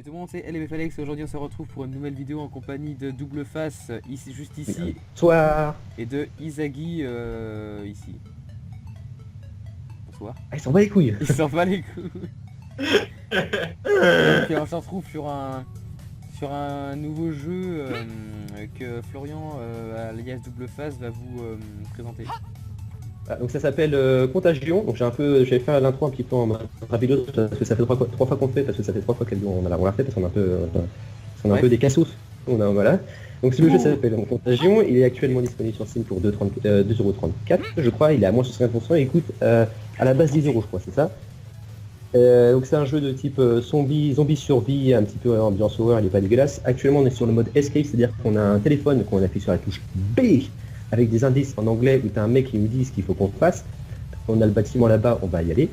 tout le monde, c'est LMFLX. Aujourd'hui on se retrouve pour une nouvelle vidéo en compagnie de Double Face, ici, juste ici, Bonsoir. et de Izagi, ici. Bonsoir. Ah, il s'en bat les couilles. Il s'en bat les couilles. Donc on se retrouve sur un nouveau jeu que Florian, alias Double Face, va vous présenter. Ah, donc ça s'appelle Contagion. Donc j'avais fait l'intro un petit peu en rapido parce que ça fait trois fois qu'on le fait, parce que ça fait 3 fois qu'on l'a fait parce qu'on a un peu, un peu des cassos. Voilà. Donc le jeu s'appelle Contagion. Il est actuellement disponible sur Steam pour 2,34€, je crois. Il est à moins 60% et il coûte à la base 10€, je crois, c'est ça. Donc c'est un jeu de type zombie survie, un petit peu ambiance horreur, il est pas dégueulasse. Actuellement on est sur le mode escape, c'est-à-dire qu'on a un téléphone qu'on appuie sur la touche B avec des indices en anglais où t'as un mec qui nous dit ce qu'il faut qu'on fasse. On a le bâtiment là-bas, on va y aller.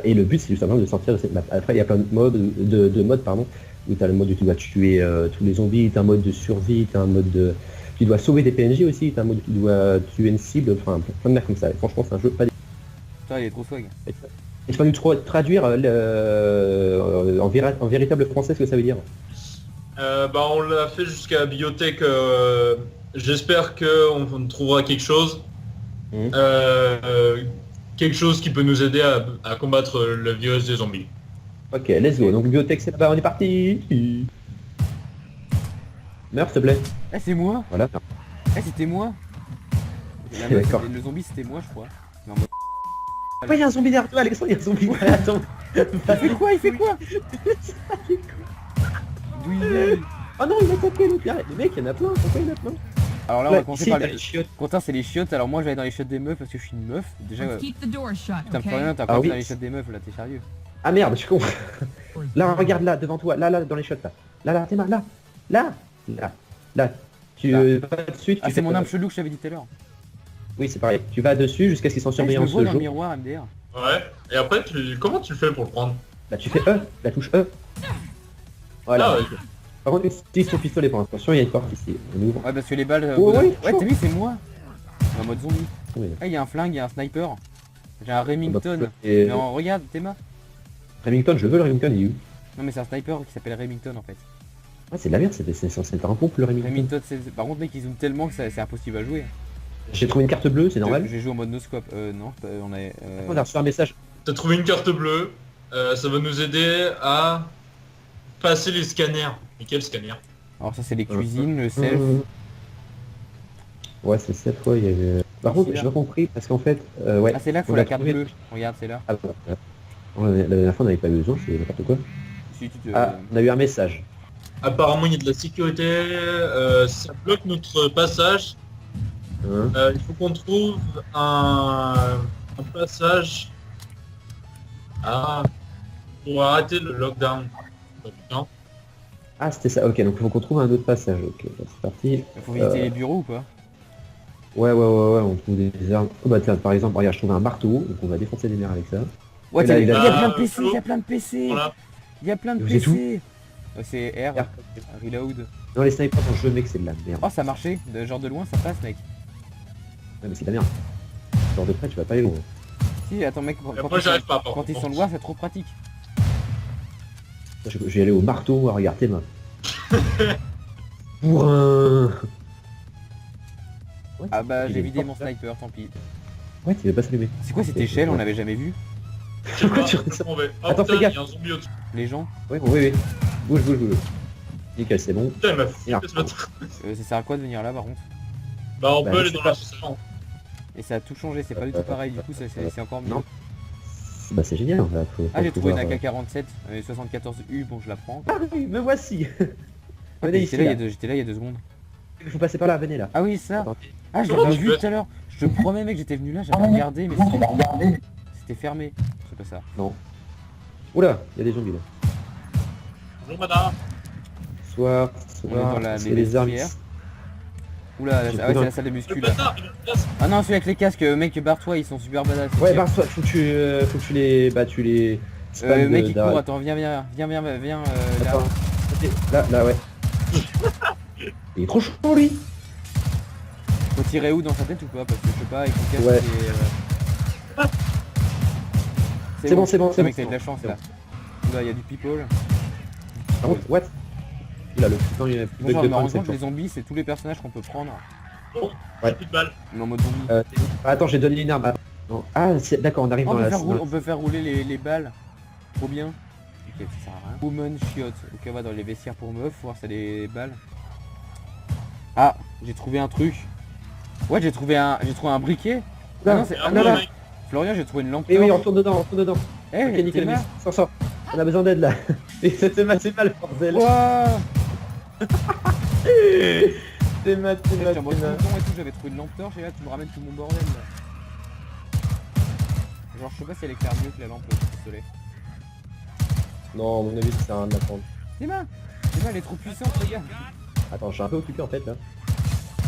Et le but c'est justement de sortir de cette map. Après il y a plein de modes, où t'as le mode où tu dois tuer tous les zombies, t'as un mode de survie, t'as un mode de... Tu dois sauver des PNJ aussi, t'as un mode où tu dois tuer une cible, enfin plein de merdes comme ça. Et franchement c'est un jeu pas dégueulasse. Putain, il est trop swag. Et tu vas nous traduire en véritable français ce que ça veut dire? On l'a fait jusqu'à bibliothèque. J'espère qu'on trouvera quelque chose. Quelque chose qui peut nous aider à combattre le virus des zombies. Ok, let's go. Donc bibliothèque, c'est pas, on est parti. Meurs s'il te plaît. Eh, c'est moi. Voilà. C'était moi. D'accord. Le zombie c'était moi, je crois. Non, Ouais, il y a un zombie derrière toi, Alexandre, il y a un zombie. Ouais, attends. il fait quoi D'où il vient? Oh non, il a tapé l'autre. Les mecs, il y en a plein. Pourquoi il y en a plein? Alors là, on va commencer par les chiottes. Quentin, c'est les chiottes. Alors moi, je vais aller dans les chiottes des meufs parce que je suis une meuf. Déjà, putain, Florian, t'as pas oui. dans les chiottes des meufs là, t'es sérieux? Ah merde, je suis con. Là, regarde là, devant toi. Là, dans les chiottes là. Là, t'es mal, là. Tu vas dessus. Ah, c'est mon arme chelou que je t'avais dit tout à l'heure. Oui, c'est pareil. Tu vas dessus jusqu'à ce qu'ils sont Je surveillants me vois ce dans le jour. miroir MDR. Ouais. Et après, comment tu fais pour le prendre? Là, tu fais E, la touche E. Voilà. Ah, ouais. Par contre, utilise ton pistolet pour attention, il y a une porte ici. On ouvre. Ouais, parce que les balles. Oh, ouais, oui, t'as vu, c'est moi. En mode zombie. Oui. Ah, il y a un flingue, il y a un sniper. J'ai un Remington. Et... Mais regarde, Théma. Remington, je veux le Remington, il est où? Non, mais c'est un sniper qui s'appelle Remington en fait. Ah, c'est de la merde, c'est censé être un pompe le Remington. Remington, par contre, mec, ils zooment tellement que c'est impossible à jouer. J'ai trouvé une carte bleue, c'est normal. J'ai joué en mode no scope. Non, on a. On a reçu un message. T'as trouvé une carte bleue. Ça va nous aider à passer les scanners. Mais quel scanner? Alors, ça, c'est les cuisines, le self. Ouais, c'est cette fois, il y avait... Par contre, j'ai pas compris, parce qu'en fait... ouais. Ah, c'est là qu'il faut on la a carte trouvé- bleue. Regarde, c'est là. Ah, voilà. La dernière fois, on n'avait pas eu besoin, c'est n'importe quoi. Si tu te. Ah, on a eu un message. Apparemment, il y a de la sécurité. Ça bloque notre passage. Hein. Il faut qu'on trouve un passage pour arrêter le lockdown. Non. Ah, c'était ça, ok, donc il faut qu'on trouve un autre passage, ok, c'est parti. Faut visiter les bureaux ou pas? Ouais, on trouve des armes. Oh bah tiens, par exemple, regarde, je trouve un marteau, donc on va défoncer des mers avec ça. Ouais, Et là, il y a il a- plein de PC, Flo. il y a plein de PC. Voilà. Il y a plein de J'ai PC. C'est R, R. reload. Non, les snipers dans le jeu, mec, c'est de la merde. Oh, ça marchait. Genre de loin, ça passe, mec. Ouais, mais c'est de la merde. Genre de près, tu vas pas aller loin. Si, attends, mec, Et moi, j'arrive pas. quand ils sont loin, c'est trop pratique. Je vais aller au marteau, à regarder tes mains. Pour un... Ouais, Ah bah, il j'ai est vidé fort, mon là. sniper, tant pis. Ouais, tu veux pas s'allumer. C'est quoi cette échelle? On l'avait jamais vu. Pourquoi tu restes ça? Attends, fais il y gaffe. a un zombie au-dessus. Les gens. Ouais, oui. Bouge. Nickel, c'est bon. Putain, il m'a Merde. foutu ce matin. Ça sert à quoi de venir là, par contre? Bah, on Bah, peut je aller sais dans pas. l'association. Et ça a tout changé, c'est pas du tout pareil, du coup, c'est encore mieux. Non. Bah c'est génial, on va... Ah, j'ai trouvé une pouvoir, AK-47, 74U, bon, je la prends. Ah oui, me voici. Ah, Venez j'étais ici, là, là. j'étais là il y a 2 secondes. Il faut passer par là, venez là. Ah oui, ça. Attends. Ah, je Comment l'avais tu vu fais tout à l'heure. Je te promets, mec, j'étais venu là, j'avais regardé, mais c'était fermé. C'est pas ça. Non. Oula, il y a des zombies là. Bonjour, madame. Soir, On est dans la c'est les armes. vestiaires. Oula, J'ai ah ouais, pris c'est la salle de Le muscu là. bâtard, il me place. Ah non, celui avec les casques, mec, barre-toi, ils sont super badass. Ouais, bah toi, faut que tu les... Bah tu les... spams mec, de- il d'arrêt. court, attends, viens, là. Attends. Ok, là, ouais. Il est trop chaud lui. Faut tirer où dans sa tête ou pas? Parce que je sais pas, avec son casque, Ouais. c'est... C'est bon, c'est bon, mec, t'as eu de la chance c'est là. Là, il y a du people. Par contre, what? Là, le putain, il y a plus Bon, je de me points rends de compte que cette les zombies, c'est tous les personnages qu'on peut prendre. Bon, Ouais. j'ai plus de balles. Mais en mode zombie. Attends, j'ai donné une arme. Non. Ah, d'accord, on arrive Oh, dans la... on peut faire rouler les balles. Trop bien. Ok, ça sert à rien. Woman Shiot. Ok, on va dans les vestiaires pour meufs, voir ça des balles. Ah, j'ai trouvé un truc. Ouais, j'ai trouvé un briquet. Ah non, c'est... Ah Ah bon, non, là. mec. Florian, j'ai trouvé une lampe. Oui, oui, on retourne dedans, on retourne dedans. Eh, Ok, nickel, Théma. mais sors. On a besoin d'aide là. Et c'est mal, bordel. Wouah. C'est mal. Tiens, moi, tout le temps et tout, j'avais trouvé une lampe torche et là, tu me ramènes tout mon bordel là. Genre, je sais pas si elle éclaire mieux que la lampe au soleil. Non, à mon avis, ça sert à rien de la prendre. Théma, elle est trop puissante, regarde. Attends, je suis un peu occupé en fait là.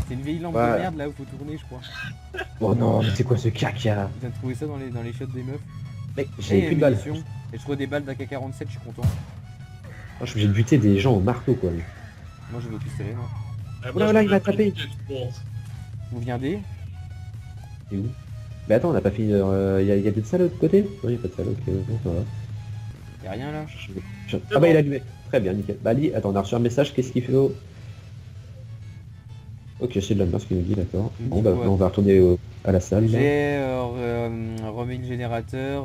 C'est une vieille lampe Ouais. de merde là où faut tourner, je crois. Oh non, mais c'est quoi ce caca? Je viens de trouver ça dans les shots des meufs. Mec, Et j'avais plus de balles. munitions. Et je trouve des balles d'AK-47, je suis content. Je suis obligé de buter des gens au marteau quoi. Moi, je vais au pistolet, moi. Ah, Oula, moi, là, je il m'a peux tapé. plus de tout. Vous viendez? C'est où? Mais attends, on a pas fini. Y a de ça de l'autre côté? Non, y a pas de ça, ok, bon, ça va. Y'a rien là? Ah bah il a allumé. Très bien, nickel. Bah Ali, attends, on a reçu un message, qu'est-ce qu'il fait? Ok, c'est de la merde ce qu'il nous dit, d'accord. Il me Bon dit bah quoi? on va retourner à la salle. Là. J'ai remis le générateur.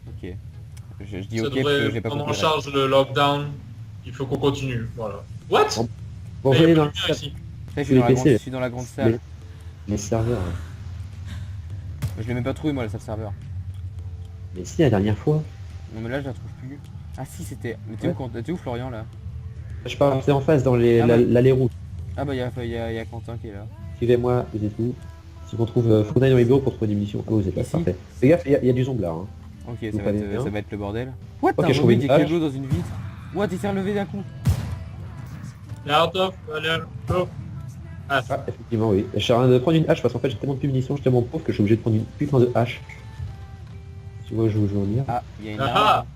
Ok. Je dis Ça ok parce que devrait j'ai pas prendre en compris. charge le lockdown. Il faut qu'on continue. Voilà. What? Bon, Il y a venez plus dans de la lumière salle. ici. Après, je les PC. suis dans la grande salle. Les serveurs. Je l'ai même pas trouvé moi la salle serveur. Mais si, la dernière fois. Non mais là je la trouve plus. Ah si c'était. Mais t'es Ouais. où Florian là? Je partais en face dans Ah bah. l'allée rouge. Ah bah y'a Quentin qui est là. Suivez-moi, vous êtes où? Si on trouve, faut qu'on aille dans les bureaux pour trouver des missions. Ah vous êtes là, Ici. parfait. Fais gaffe, il y a du zombie là. Hein. Ok, Vous ça va, savez bien. ça va être le bordel. What? Ok, T'as un je trouve zombie une qui hache. est de l'eau dans une vitre. What? Il s'est relevé d'un coup. Out of, allez, go. Ah, Ah, effectivement, oui. Je suis en train de prendre une hache parce qu'en fait j'ai tellement de munitions, je suis tellement pauvre que je suis obligé de prendre une putain de hache. Tu vois, je veux en dire. Ah, il y a une Ah arme.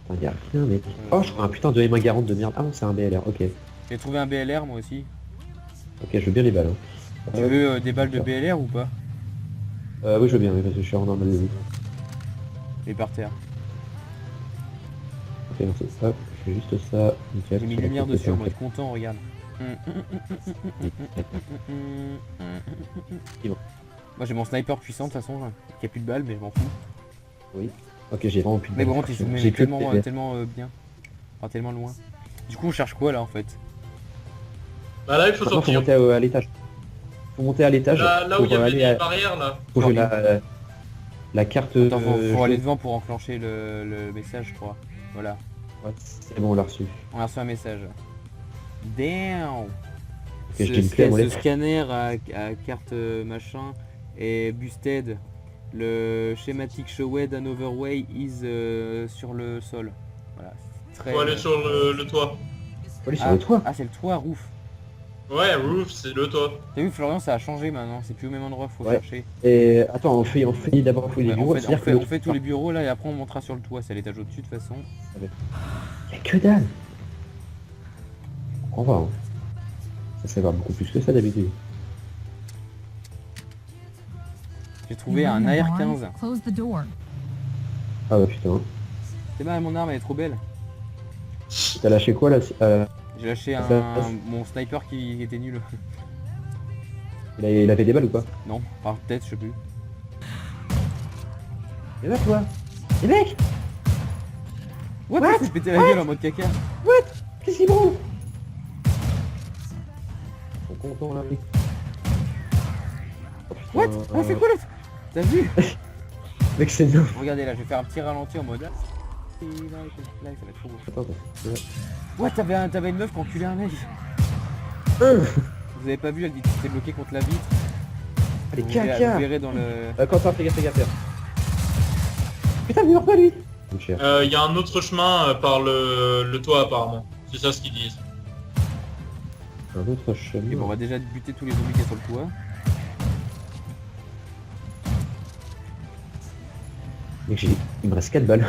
Putain, y a rien, mec. Oh, je crois un putain de M1 de merde. Ah non, c'est un BLR, ok. J'ai trouvé un BLR moi aussi. Ok, je veux bien les balles. Hein. Tu veux des balles de BLR ou pas? Oui, je veux bien, oui, parce que je suis en normal de vie. Et par terre. Ok, merci. Hop, je fais juste ça. Nickel. J'ai mis Ça va lumière péter, dessus en en mode fait. content, regarde. Moi j'ai mon sniper puissant de toute façon, qui a plus de balles mais je m'en fous. Ok, j'ai vraiment plus de Mais balles. bon, tu J'ai mets que tellement, des- tellement bien. Enfin tellement loin. Du coup on cherche quoi là en fait? bah là, il faut Maintenant, faut sortir. monter à l'étage. Faut monter à l'étage. Là où il y pour avait aller des à- barrières, là. trouver la carte. Attends, faut jaune. aller devant pour enclencher le message je crois. Voilà. Ouais, c'est bon, on l'a reçu. On a reçu un message. Damn! Ok, je dis une clé à Ce molette. scanner à carte machin est busted. Le schématique showed an overway is sur le sol. Voilà. c'est Très... Faut aller sur le toit. Faut aller sur le toit. Ah c'est le toit roof. Ouais, roof, c'est le toit. T'as vu Florian ça a changé maintenant, c'est plus au même endroit, faut Ouais. chercher. Et attends, on fait d'abord les Ouais, bureaux. on c'est-à-dire que on fait tous les bureaux là et après on montera sur le toit, c'est à l'étage au-dessus de toute façon. Y a que dalle. On va. Hein. Ça va beaucoup plus que ça d'habitude. J'ai trouvé un AR-15. Close the door. Ah bah putain. C'est mal, mon arme elle est trop belle. T'as lâché quoi là? J'ai lâché Ça, mon sniper qui était nul. Il avait des balles ou pas? Non, enfin peut-être, je sais plus. Et là toi? Les mecs! What? Il s'est pété la gueule en mode caca. Qu'est-ce qu'ils font? Ils sont contents là. Oh, putain, What? Ah c'est quoi là? T'as vu? Mec c'est neuf. Regardez là, je vais faire un petit ralenti en mode là. Là, ça va être trop beau. Attends. Ouais, t'avais une meuf qui enculait un mec. Vous avez pas vu, elle était bloquée contre la vitre. Allez, Vous caca! verrez dans le... Quentin, fais gaffe. Putain, il meurt pas lui! Cher. Il y a un autre chemin par le toit, apparemment. C'est ça ce qu'ils disent. Un autre chemin. Et bon, on va déjà buter tous les zombies qui sont sur le toit. Mec, il me reste 4 balles.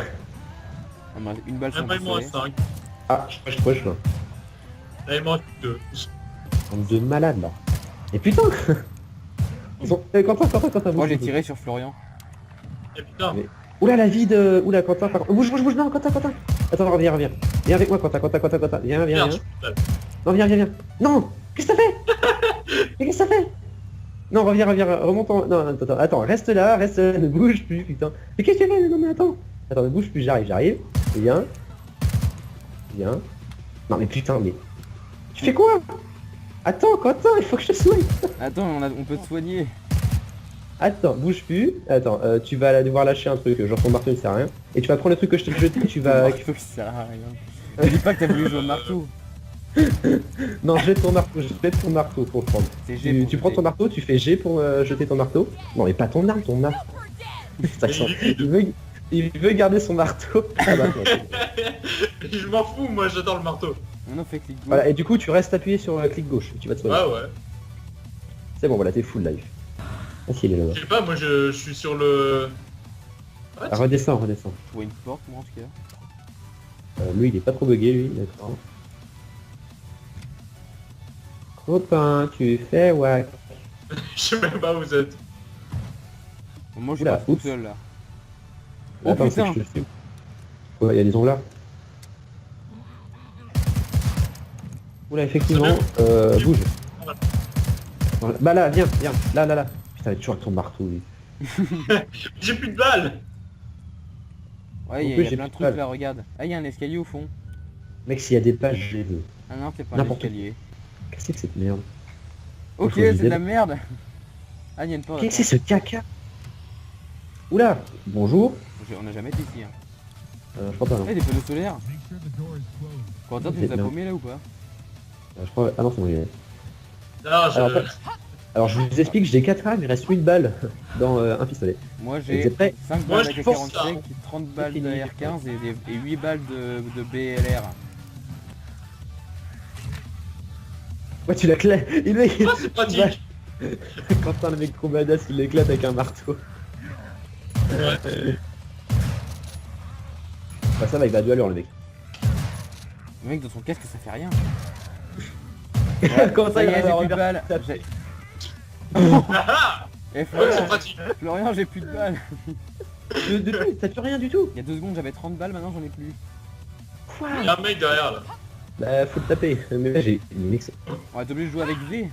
Il me reste une balle sur Même le moi, pistolet. 5. Ah, je suis proche là. Là, il m'en reste 2. Bande de malades là. Et putain! Ils ont... Quentin, Moi j'ai bouge. tiré sur Florian. Et putain, Mais- Oula, la vie de... Oula, Quentin, par contre... Bouge, non, Quentin. Attends, reviens. Viens avec moi, Quentin. Viens. Merde, Non, viens. Non, qu'est-ce que ça fait? Mais qu'est-ce que ça fait? Non, reviens, remonte en... Non, attends, reste là, ne bouge plus, putain. Mais qu'est-ce que tu fais? Non, mais attends, ne bouge plus, j'arrive. Viens. Non, mais putain, mais... Tu fais quoi? Attends, Quentin, il faut que je te soigne. Attends, on peut te soigner. Attends, bouge plus. Attends, tu vas devoir lâcher un truc, genre ton marteau ne sert à rien. Et tu vas prendre le truc que je t'ai jeté, tu vas... Marteau qui sert à rien. Dis pas que t'as voulu jouer au marteau. Non, jette ton marteau pour prendre. C'est G pour Tu prends jeter. ton marteau, tu fais G pour jeter ton marteau. Non, mais pas ton arme, ton arme. Putain, il veut garder son marteau. Ah bah, non. Je m'en fous, moi j'adore le marteau. Non, fais clic gauche. Voilà, et du coup, tu restes appuyé sur clic gauche, tu vas te soigner. Ouais. C'est bon, voilà, t'es full life. Ah si, il est là-bas. Je sais pas, moi je suis sur le... What? Ah, redescends. Je vois une porte, moi en tout cas. Lui, il est pas trop bugué, lui, d'accord. Copain, tu fais ouais. Je sais même pas où vous êtes. Bon, moi je suis Oula, pas tout oups. seul là. Oh Attends, putain. c'est que je te suis. Ouais, il y a des ongles là. Oula, effectivement, bouge. Voilà. Bah là, viens, là. Putain, il est toujours avec ton marteau, lui. J'ai plus de balles. Ouais, il En plus, y a j'ai plein de plus de trucs balles. là, regarde. Ah, il y a un escalier au fond. Mec, s'il y a des pages, je les veux. Ah non, c'est pas un N'importe escalier. Qu'est-ce que c'est que cette merde? Ok, Faut que je c'est de la dise. merde. Ah, il y a une porte. Qu'est-ce que c'est ce caca? Oula, bonjour. On a jamais été ici. Hein. Je crois pas, non. Eh, des panneaux solaires. Quentin, tu C'est nous as bien. paumé là ou pas? Je crois... Ah non, c'est bon, il est... Non, Alors, je vous explique, j'ai 4 armes, il reste 8 balles dans un pistolet. Moi Vous j'ai êtes prêts? 5 Moi, balles je d'AK force 45, 30 balles de R15 et 8 balles de BLR. Ouais, tu l'as clé. Il est... Ah, c'est pratique. Quentin, le mec trop badass, il l'éclate avec un marteau. Ouais. Bah ça va, il va à 2 à l'heure, le mec. Le mec dans son casque ça fait rien. Quentin, Ça y il est, va j'ai plus de revenir. balles. J'ai- Ah, Eh ouais, c'est Florian, pratique. Florian, j'ai plus de balles. T'as plus rien du tout. Il y a 2 secondes j'avais 30 balles, maintenant j'en ai plus. Quoi? Il y a un mec derrière là. Bah faut le taper. Mais là, j'ai une mix. On va être obligé de jouer avec V.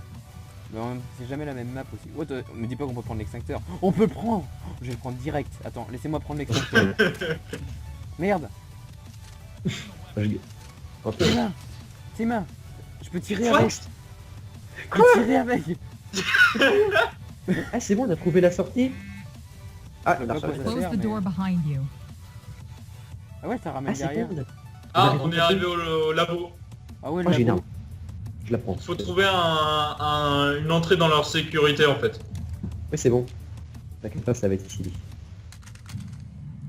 Mais c'est jamais la même map aussi. Ouais, me dis pas qu'on peut prendre l'extincteur. On peut le prendre. Je vais le prendre direct. Attends, laissez-moi prendre l'extincteur. Merde. Tes mains. Je peux tirer Quoi? avec. Je peux tirer avec. Ah c'est bon, on a trouvé la sortie. Ah, Je sais la pas quoi recharge. ça Close sert, the mais- door behind you. Ah ouais, ça ramène Ah c'est derrière. bon. Ah, on est arrivé au labo. Ah ouais, Moi j'ai une labo. arme. Je la prends. Faut trouver une entrée dans leur sécurité en fait. Ouais c'est bon. T'inquiète pas, ça va être ici.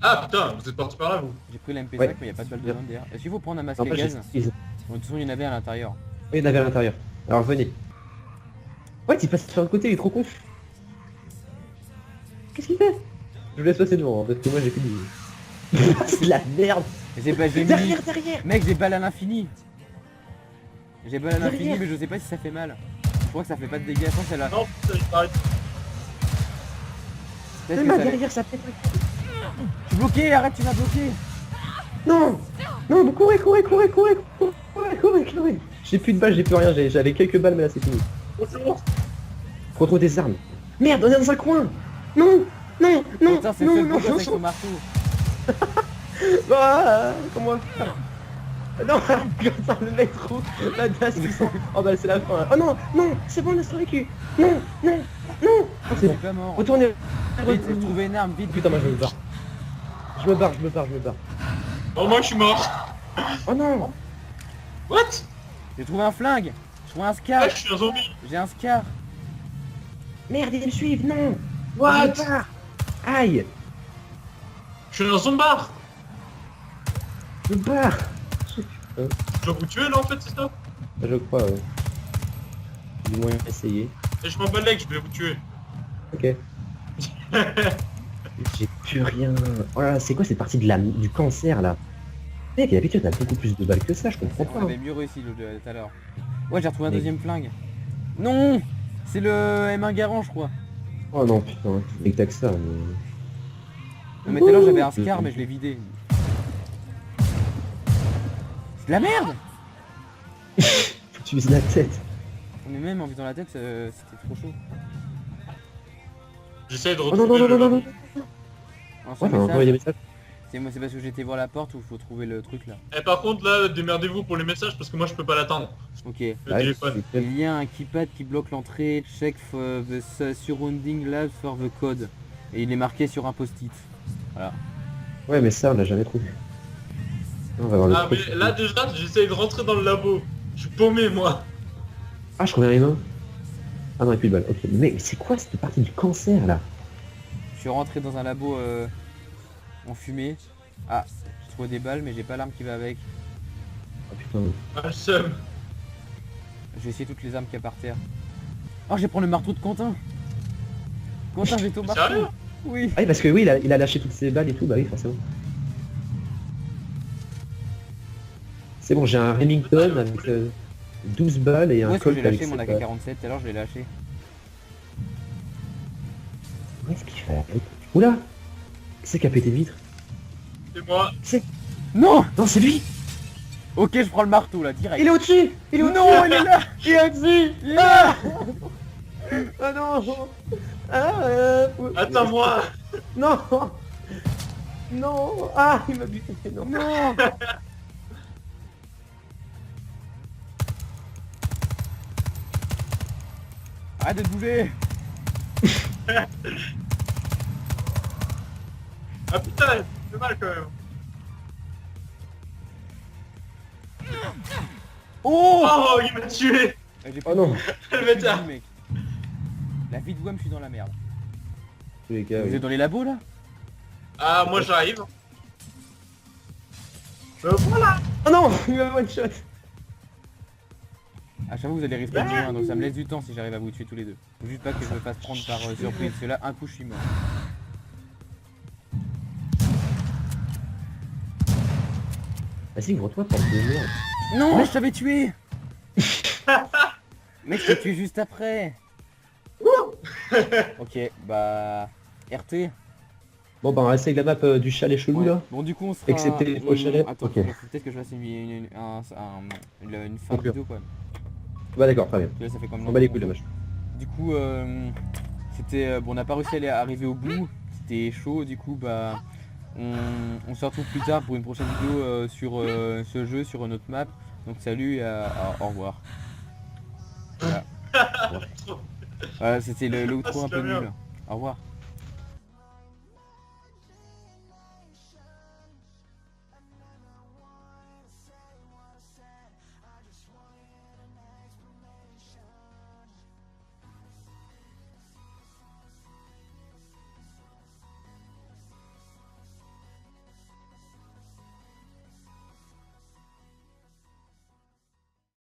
Ah putain, vous êtes parti par là vous. J'ai pris l'MP5 Ouais. mais il n'y a pas de balle de main derrière. Est-ce qu'il faut prendre un masque Non, à pas gaz? j'ai... Bon, de toute façon il y en avait à l'intérieur. Oui, il y en avait à l'intérieur. Alors venez. Ouais, il passe sur le côté, il est trop con. Qu'est-ce qu'il fait? Je vous laisse passer devant, hein, parce que moi j'ai plus de... C'est de la merde. J'ai pas j'ai mis... Derrière. Mec, j'ai balle à l'infini. J'ai balle à l'infini Derrière. mais je sais pas si ça fait mal. Je crois que ça fait pas de dégâts. Je pense que c'est la... Non, putain, il paraît. Peut-être Mais que ça... derrière, ça pète. Je suis bloqué, arrête, tu m'as bloqué. Non. Non, mais courez. J'ai plus de balles, j'ai plus rien, j'avais quelques balles, mais là c'est fini. Bonjour. Faut trouver des armes. Merde, on est dans un coin. Non. Putain, c'est le seul beau gosse avec son marteau. Ah, comment on va faire? Non, Quentin, le mec trop badass, ils sont... Oh bah c'est la fin. Oh non, c'est bon, on a survécu. Non. Oh, Je c'est suis bon. pas mort. Retournez. Vite, trouver une arme, vite. Putain, moi je me barre. Je me barre. Oh, moi je suis mort. Oh non. What? J'ai trouvé un flingue. J'ai trouvé un Ah, scar. je suis un zombie. J'ai un scar. Merde, ils me suivent, non. What? Je me barre. Aïe. Je suis un zombard. Je me barre. Je dois vous tuer là en fait, c'est ça? Je crois, ouais. Du moins essayer. Et je m'en bats le leg, je vais vous tuer. Ok. J'ai plus rien. Oh là là, c'est quoi cette partie de du cancer là? Mec, d'habitude t'as beaucoup plus de balles que ça, je comprends On pas. avait mieux réussi tout à l'heure. Ouais, j'ai retrouvé un Mais- deuxième flingue. Non, c'est le M1 Garand, je crois. Oh non, putain, et que t'as que ça, mais... Non mais tout à l'heure j'avais un Scar mais je l'ai vidé. C'est de la merde. Faut que tu vises la tête. Mais même en visant la tête, c'était trop chaud. J'essaie de Oh retrouver non, non, non, le... non, non, non. Un Ouais, seul t'as envoyé des messages. c'est parce que j'étais voir la porte où il faut trouver le truc là. Et par contre là, démerdez-vous pour les messages parce que moi je peux pas l'attendre. Ok. Le Ouais, téléphone. c'est- Il y a un keypad qui bloque l'entrée. Check for the surrounding labs for the code. Et il est marqué sur un post-it. Voilà. Ouais, mais ça, on l'a jamais trouvé. On va voir le Ah truc. mais là déjà, j'essaie de rentrer dans le labo. Je suis paumé moi. Ah, je reviens les mains. Ah non, il n'y a plus de balle. Ok, mais c'est quoi cette partie du cancer là? Je suis rentré dans un labo en fumée. Ah, j'ai trouvé des balles mais j'ai pas l'arme qui va avec. Oh putain. Ah le seum. Je vais essayer toutes les armes qu'il y a par terre. Oh, je vais prendre le marteau de Quentin. Quentin, j'ai ton marteau. Sérieux? Oui. Ah oui, parce que oui, il a lâché toutes ses balles et tout, bah oui, forcément. C'est bon, j'ai un Remington avec 12 balles et Où un est-ce que Colt j'ai avec lâché mon 7 balles. AK-47? Tout à l'heure je l'ai lâché. Où est-ce qu'il fait? Oula! Qui c'est qui a pété le vitre? C'est moi. Non. Non, c'est lui! Ok, je prends le marteau là, direct. Il est au-dessus! Il est au-dessus! Non, il est là. Il est au-dessus! Il est là. Ah non! Ah, Attends-moi. Non! Non! Ah, il m'a buté! Non! Non. Arrête de te bouger. Ah putain, c'est mal quand même. Oh, Oh, il m'a tué. J'ai Oh non! Le plus de bâtard. vie, mec. La vie de WAM, je suis dans la merde. Tous les gars, Vous oui. êtes dans les labos là? Ah, moi j'arrive. Voilà. Oh non! Il m'a one shot! À chaque fois vous allez respawner loin, donc ça me laisse du temps si j'arrive à vous tuer tous les deux. Faut juste pas que je me fasse prendre par surprise, parce que là un coup je suis mort. Vas-y, ouvre-toi, porte de merde. Non, mais je t'avais tué. Mec, je t'ai tué juste après. Ok, bah... RT. Bon, bah, on va essayer la map du chalet chelou Ouais. là. Bon du coup on sera... Excepté au chalet. Attends, Ok. faut peut-être que je fasse une fin de Conclure. vidéo quand même. Bah, d'accord, très bien. Parce que là, ça fait quand même On bat les longtemps couilles, qu'on la fait. vache. Du coup, c'était... bon, on n'a pas réussi à arriver au bout. C'était chaud, du coup, bah... On se retrouve plus tard pour une prochaine vidéo sur ce jeu, sur une autre map. Donc salut et au revoir. Voilà. Voilà, c'était l'outro Ah, un c'est peu la merde. nul. Au revoir.